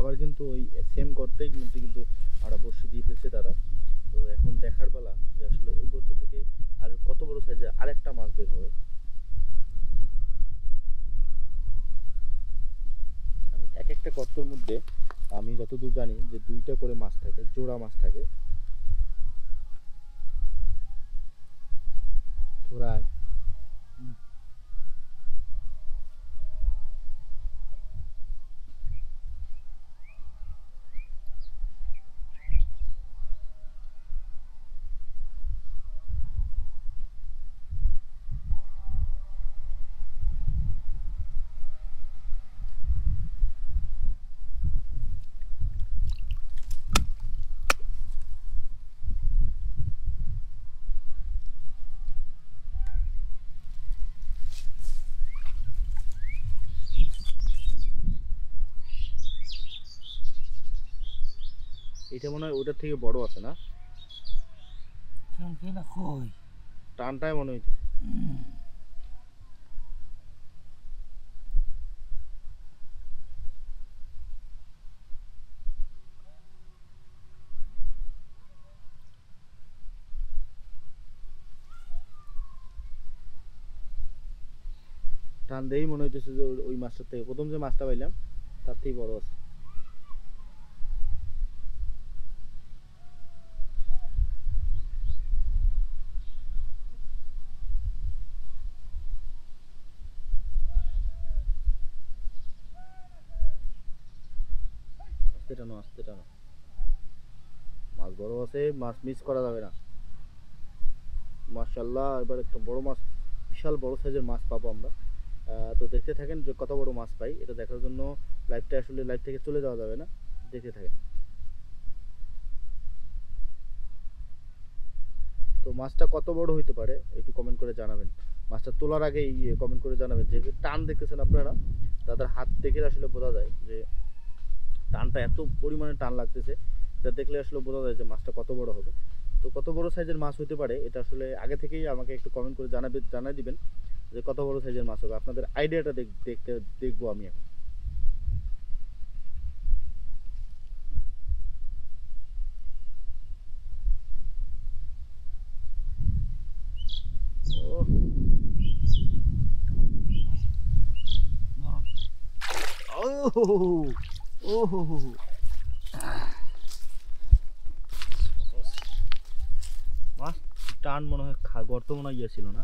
আবার কিন্তু ওই সেম গর্তেই কিন্তু আমরা বড়শি দিয়ে ফেলছে তারা। তো এখন দেখার পালা যে আসলে ওই গর্ত থেকে আর কত বড় সাইজের আরেকটা মাছ বের হবে। আমি এক একটা গর্তের মধ্যে আমি যতদূর জানি যে 2টা করে মাছ থাকে, জোড়া মাছ থাকে। প্রায় এটা মনে হয় ওটার থেকে বড় আছে না? টানটাই মনে হইতেছে। টান দেই মনে হইতেছে যে ওই মাছটার থেকে প্রথম যে মাছটা পাইলাম তার থেকে বড় আছে। আস্তে টানো, আস্তে টানো। মাছ বড় আছে, মাছ মিস করা যাবে না। মাশাআল্লাহ, এবার একটা বড় মাছ, বিশাল বড় সাইজের মাছ পাবো আমরা। তো দেখতে থাকেন যে কত বড় মাছ পাই। এটা দেখার জন্য লাইভ থেকে চলে যাওয়া যাবে না, দেখতে থাকেন। তো মাছটা কত বড় হইতে পারে একটু কমেন্ট করে জানাবেন। মাছটা তোলার আগেই কমেন্ট করে জানাবেন। যে টান দেখতেছেন আপনারা, তাদের হাত দেখে আসলে বোঝা যায় যে টানটা এত পরিমাণে টান লাগতেছে। এটা দেখলে আসলে বোঝা যায় যে মাছটা কত বড় হবে। তো কত বড় সাইজের মাছ হতে পারে এটা আসলে আগে থেকেই আমাকে একটু কমেন্ট করে জানাই দিবেন যে কত বড় সাইজের মাছ হবে। আপনাদের আইডিয়াটা দেখবো আমি এখন। মাছ টান মনে হয় গর্ত মনে হয় গিয়েছিল না?